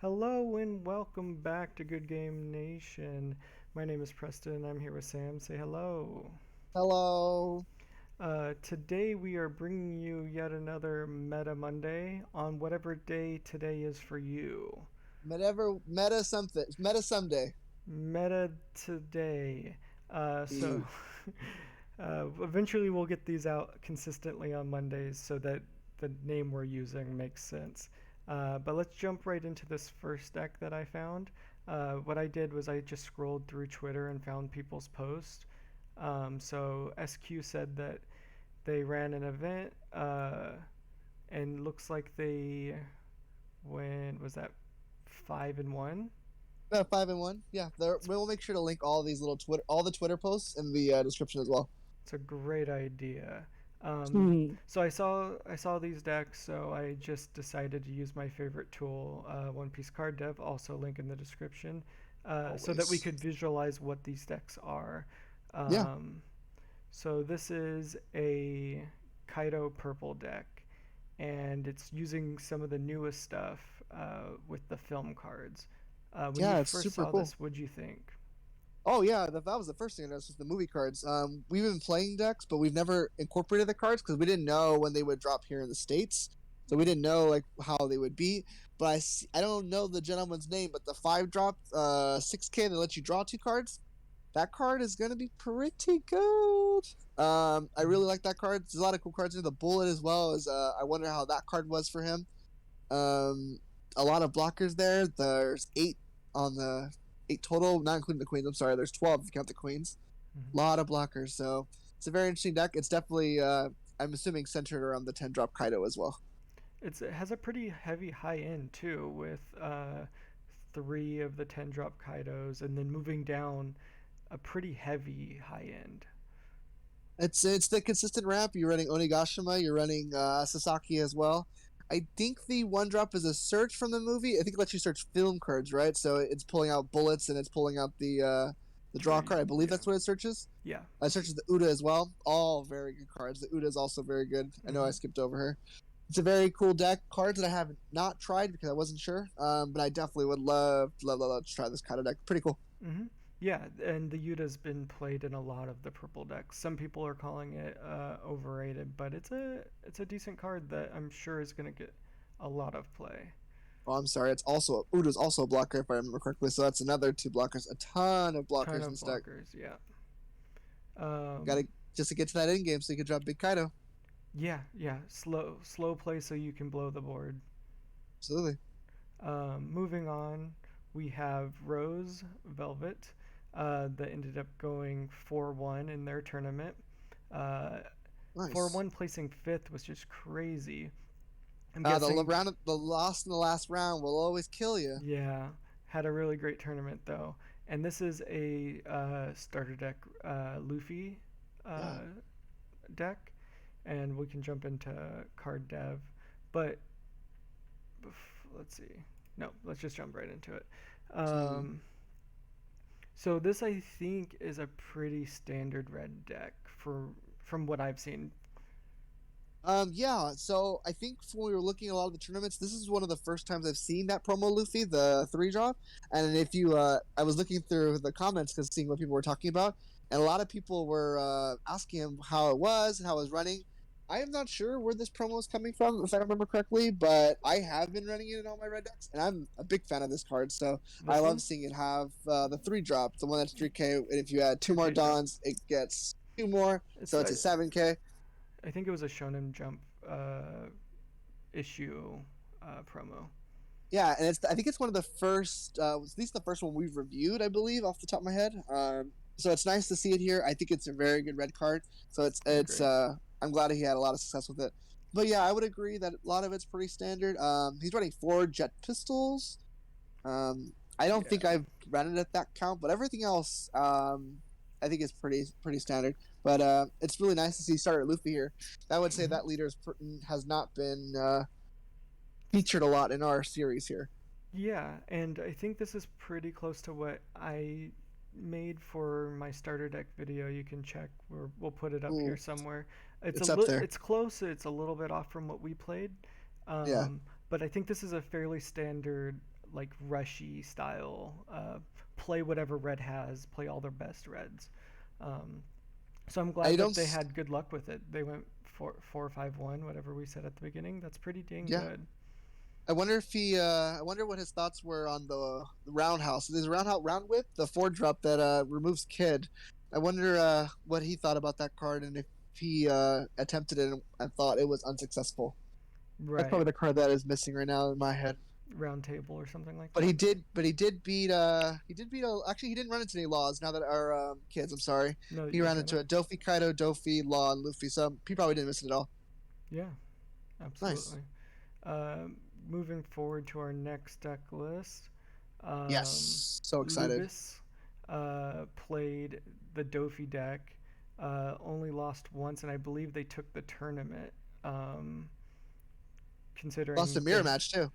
Hello and welcome back to Good Game Nation. My name is Preston and I'm here with Sam. Say hello. Hello. Today we are bringing you yet another Meta Monday on whatever day today is for you. Meta something. Meta someday. Meta today. Uh, so Ew. eventually we'll get these out consistently on Mondays so that the name we're using makes sense. But let's jump right into this first deck that I found. What I did was I just scrolled through Twitter and found people's posts. So SQ said that they ran an event, and looks like they went, was that 5-1? 5-1. Yeah, we'll make sure to link all these all the Twitter posts in the description as well. It's a great idea. Hmm. So I saw these decks, so I just decided to use my favorite tool, One Piece Card Dev, also link in the description, so that we Always. could visualize what these decks are. Yeah. Um, so this is a Kaido purple deck, and it's using some of the newest stuff with the film cards. When you Yeah, it's first super saw cool. this, what'd you think? Oh yeah, that was the first thing I noticed was the movie cards. We've been playing decks, but we've never incorporated the cards because we didn't know when they would drop here in the states. So we didn't know like how they would be. But I don't know the gentleman's name, but the 5 drop 6K that lets you draw 2 cards. That card is gonna be pretty good. I really like that card. There's a lot of cool cards in the bullet as well as I wonder how that card was for him. Um, a lot of blockers there. There's 8 on the 8 total, not including the queens. I'm sorry, there's 12 if you count the queens. A Mhm. lot of blockers, so it's a very interesting deck. It's definitely I'm assuming centered around the 10 drop Kaido as well. It has a pretty heavy high end too, with three of the 10 drop Kaidos, and then moving down a pretty heavy high end. It's the consistent ramp. You're running Onigashima. You're running Sasaki as well. I think the 1 drop is a search from the movie. I think it lets you search film cards, right? So it's pulling out bullets and it's pulling out the draw The card. I believe yeah that's what it searches. yeah. It searches the Uda as well. All very good cards. The Uda is also very good. I know I hmm skipped over her. It's a very cool deck. Cards that I have not tried because I wasn't sure. But I definitely would love to try this kind of deck. Pretty cool. hmm Yeah, and the Yuta's been played in a lot of the purple decks. Some people are calling it overrated, but it's a decent card that I'm sure is going to get a lot of play. Oh, I'm sorry. It's also Uda's also a blocker if I remember correctly. So that's another 2 blockers. A ton of Ton blockers in of this deck. blockers, yeah. Got Um, to just to get to that end game so you can drop Big Kaido. yeah. Slow play so you can blow the board. Absolutely. Moving on, we have Rose Velvet, that ended up going 4-1 in their tournament. Uh, Nice. 4-1 placing fifth was just crazy. I'm The guessing, round, the loss in the last round will always kill you. yeah, had a really great tournament though. And this is a starter deck, Luffy Yeah. uh, deck, and we can jump into card dev. But let's see. No, let's just jump right into it. Hmm. Um, So this I think is a pretty standard red deck for from what I've seen. Yeah. So I think when we were looking at a lot of the tournaments, this is one of the first times I've seen that promo Luffy, the 3 drop. And if you, I was looking through the comments because seeing what people were talking about, and a lot of people were asking him how it was and how it was running. I am not sure where this promo is coming from, if I remember correctly, but I have been running it in all my red decks, and I'm a big fan of this card. So I This love one, seeing it have the 3 drop, the one that's 3K. And if you add two two more K jump. Dons, it gets 2 more, It's so it's a 7K. I think it was a Shonen Jump issue promo. Yeah, and I think it's one of the first, at least the first one we've reviewed, I believe, off the top of my head. So it's nice to see it here. I think it's a very good red card. So it's Agreed. I'm glad he had a lot of success with it. But yeah, I would agree that a lot of it's pretty standard. He's running 4 jet pistols. I don't think Yeah. I've run it at that count, but everything else, I think is pretty standard. But it's really nice to see starter Luffy here. I would say hmm that leader has not been featured a lot in our series here. Yeah, and I think this is pretty close to what I made for my starter deck video. You can check. We'll put it up here Ooh, somewhere. It's it's up there. it's close. It's a little bit off from what we played, Yeah. but I think this is a fairly standard like rushy style. Play whatever red has, play all their best reds. Um, so I'm I glad don't. that they had good luck with it. They went 4-5-1, whatever we said at the beginning. That's pretty dang Yeah. good. I wonder if he. I wonder what his thoughts were on the roundhouse. There's a roundhouse round whip, the 4 drop that removes Kid. I wonder what he thought about that card and if he attempted it and thought it was unsuccessful. That's Right. probably the card that is missing right now in my head. Round table or something like But that. he did. But he did beat. He did beat. Actually, he didn't run into any laws. Now that our kids, I'm sorry, No, he you're ran good. into a Dofi, Kaido, Dofi, Law, and Luffy. So he probably didn't miss it at all. Yeah, Nice. absolutely. Moving forward to our next deck list, Yes. So excited. Lubis played the Dofi deck. Only lost once, and I believe they took the tournament. Um, Lost a considering mirror match too.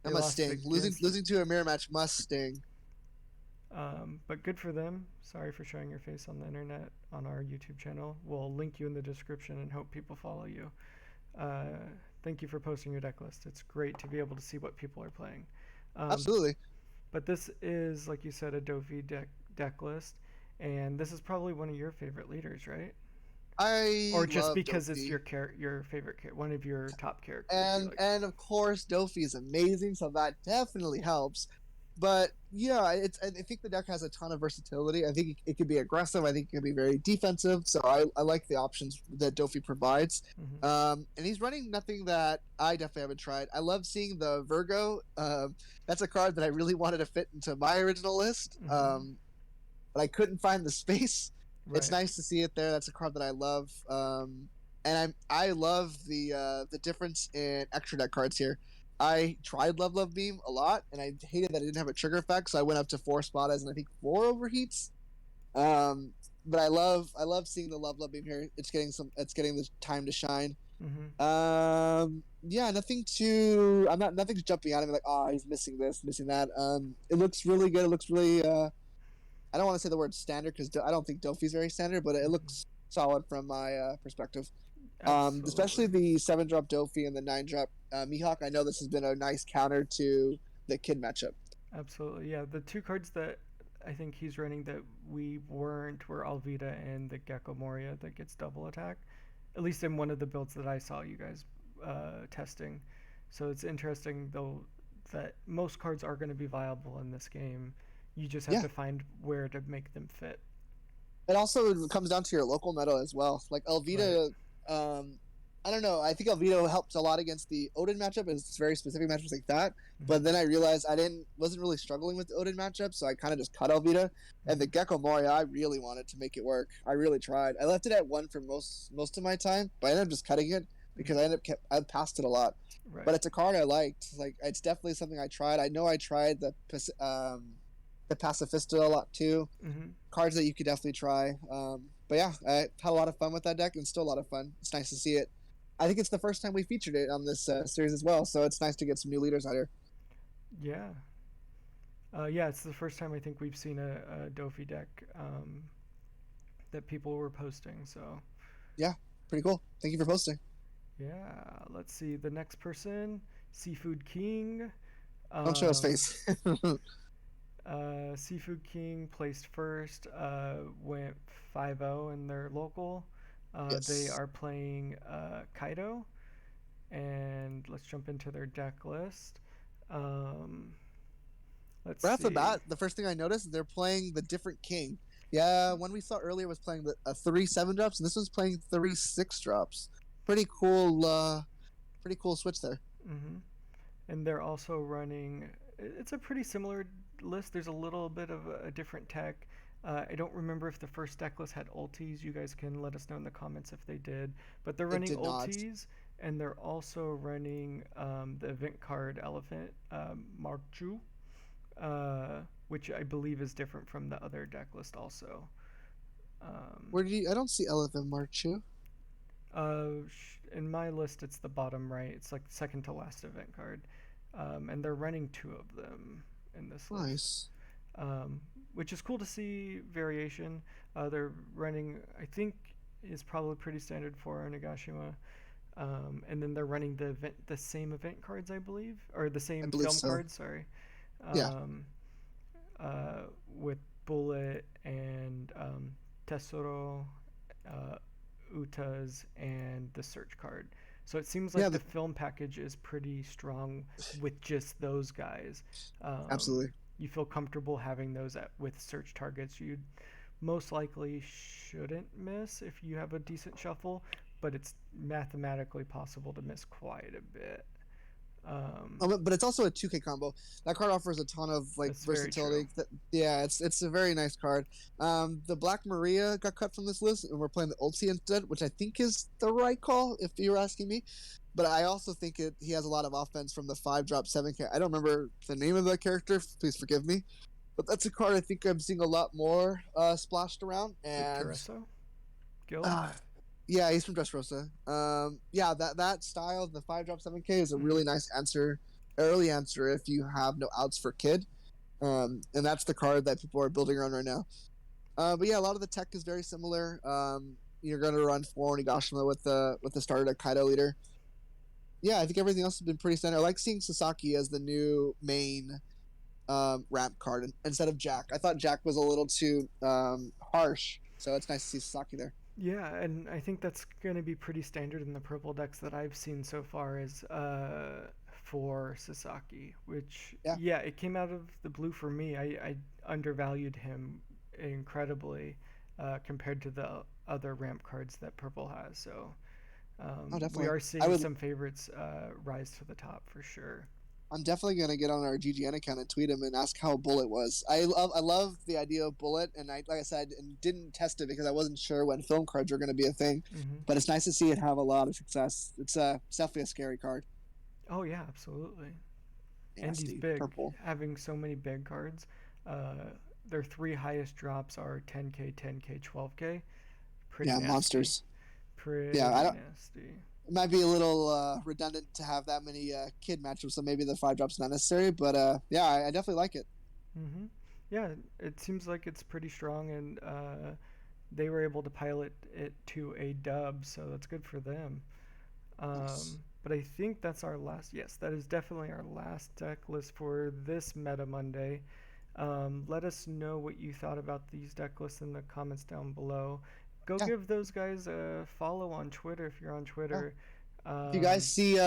That they must lost sting. Losing against, losing to a mirror match must sting. but good for them. Sorry for showing your face on the internet on our YouTube channel. We'll link you in the description and hope people follow you. Uh, Thank you for posting your deck list. It's great to be able to see what people are playing. Um, Absolutely. but this is, like you said, a Dofi deck list, and this is probably one of your favorite leaders, right? I Or just love because it's Dofi. your favorite one of your top characters you and like. and of course Dofi is amazing, so that definitely helps. But yeah, I think the deck has a ton of versatility. I think it could be aggressive. I think it could be very defensive. So I like the options that Dofi provides. Hmm. And he's running nothing that I definitely haven't tried. I love seeing the Virgo. That's a card that I really wanted to fit into my original list, Hmm. but I couldn't find the space. It's Right. nice to see it there. That's a card that I love. And I love the difference in extra deck cards here. I tried Love Beam a lot, and I hated that it didn't have a trigger effect, so I went up to 4 Spadas and I think 4 overheats. Um, but I love seeing the Love Beam here. It's getting the time to shine. Hmm. Yeah, nothing too. Nothing's jumping out at me like, oh, he's missing this, missing that. It looks really good. It looks really. I don't want to say the word standard because I don't think Dofi's very standard, but it Hmm. looks solid from my perspective. Especially Absolutely. the 7 drop Dofi and the 9 drop Mihawk. I know this has been a nice counter to the kid matchup. Absolutely. Yeah, the two cards that I think he's running that we weren't were Alvita and the Gecko Moria that gets double attack. At least in one of the builds that I saw you guys testing. So it's interesting though that most cards are going to be viable in this game. You just have Yeah, to find where to make them fit. it also comes down to your local meta as well. Like Right. Elvita, I don't know. I think Elvita helps a lot against the Odin matchup. It's very specific matchups like that. But Hmm. then I realized I didn't wasn't really struggling with the Odin matchup, so I kind of just cut Elvita. And the Hmm. Gecko Moria, I really wanted to make it work. I really tried. I left it at 1 for most of my time, but I ended up just cutting it because Hmm. I passed it a lot. Right. But it's a card I liked. Like it's definitely something I tried. I know I tried the Pacifista a lot too. Hmm. Cards that you could definitely try. But yeah, I had a lot of fun with that deck and still a lot of fun. It's nice to see it. I think it's the first time we featured it on this series as well, so it's nice to get some new leaders out here. Yeah. Yeah, it's the first time I think we've seen a Dofi deck that people were posting. So Yeah, pretty cool. Thank you for posting. yeah, let's see. The next person, Seafood King. Don't show his Um, face. Seafood King placed first, went 5-0 in their local. They Yes. are playing Kaido, and let's jump into their deck list. Um, let's Right off the see. bat, the first thing I noticed is they're playing the different king. Yeah, one we saw earlier was playing a 3 7 drops, and this one's playing 3 6 drops. Pretty cool. Pretty cool switch there. Hmm. And they're also running. It's a pretty similar list. There's a little bit of a different tech. I don't remember if the first deck list had ultis. You guys can let us know in the comments if they did. But they're It running did not. ultis, and they're also running the event card elephant Marchoo, which I believe is different from the other deck list also. Um, Where do you? I don't see Elephant Marchu. in my list, it's the bottom right. It's like second to last event card, and they're running two of them in this list, Nice. um, which is cool to see variation. They're running, I think, is probably pretty standard for Nagashima. And then they're running the same event cards, I believe, or the I same believe film so. cards. Sorry, Yeah, um, with Bullet and Tesoro, uh, Utas, and the search card. So it seems yeah, like the film package is pretty strong with just those guys. Um, absolutely. you feel comfortable having those with search targets. You most likely shouldn't miss if you have a decent shuffle, but it's mathematically possible to miss quite a bit. Um, But it's also a 2K combo. That card offers a ton of like that's very true. versatility. Yeah, it's a very nice card. The Black Maria got cut from this list, and we're playing the Ulti instead, which I think is the right call if you're asking me. But I also think he has a lot of offense from the 5 drop 7K. I don't remember the name of that character. Please forgive me. But that's a card I think I'm seeing a lot more splashed around. Is it And Tereso Guild? uh, yeah, he's from Dressrosa. Yeah, that style, the 5 drop 7K, is a really Mm-hmm. nice answer, early answer if you have no outs for Kid. And that's the card that people are building around right now. But yeah, a lot of the tech is very similar. You're going to run 4 Onigashima with the starter Kaido leader. Yeah, I think everything else has been pretty standard. I like seeing Sasaki as the new main ramp card instead of Jack. I thought Jack was a little too harsh, so it's nice to see Sasaki there. Yeah, and I think that's going to be pretty standard in the purple decks that I've seen so far is for Sasaki, which, Yeah. yeah, it came out of the blue for me. I undervalued him incredibly compared to the other ramp cards that purple has. So Oh, we definitely. are I seeing would. some favorites rise to the top for sure. I'm definitely gonna get on our GGN account and tweet him and ask how Bullet was. I love the idea of Bullet, and I like I said, didn't test it because I wasn't sure when film cards were gonna be a thing. Hmm. But it's nice to see it have a lot of success. It's definitely a scary card. Oh, yeah, absolutely. And he's Nasty big, purple. having so many big cards. Uh, their three highest drops are 10k, 10k, 12k. Pretty Yeah, nasty. monsters. Yeah, I Pretty don't. nasty. It might be a little redundant to have that many kid matchups, so maybe the 5 drops not necessary. But yeah, I definitely like it. Hmm. Yeah, it seems like it's pretty strong, and they were able to pilot it to a dub, so that's good for them. Nice. But I think that's our last. Yes, that is definitely our last deck list for this Meta Monday. Let us know what you thought about these deck lists in the comments down below. Go Yeah, give those guys a follow on Twitter if you're on yeah. Twitter. If Um, you guys see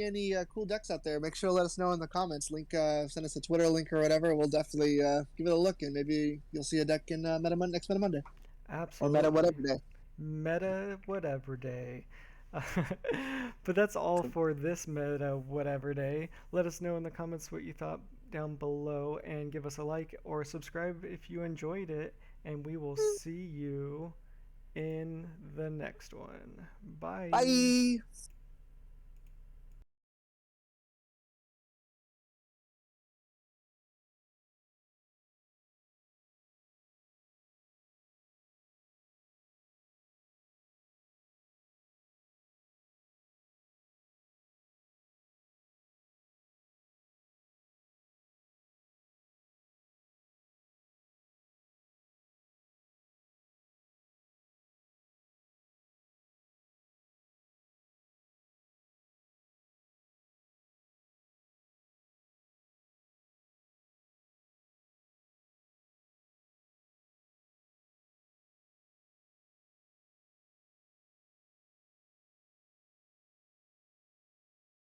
any cool decks out there, make sure to let us know in the comments. Send us a Twitter link or whatever. We'll definitely give it a look, and maybe you'll see a deck in next Meta Monday or Meta Absolutely. whatever day. Meta whatever day. But that's all Cool. for this meta whatever day. Let us know in the comments what you thought down below and give us a like or subscribe if you enjoyed it. And we will see you in the next one. Bye. Bye.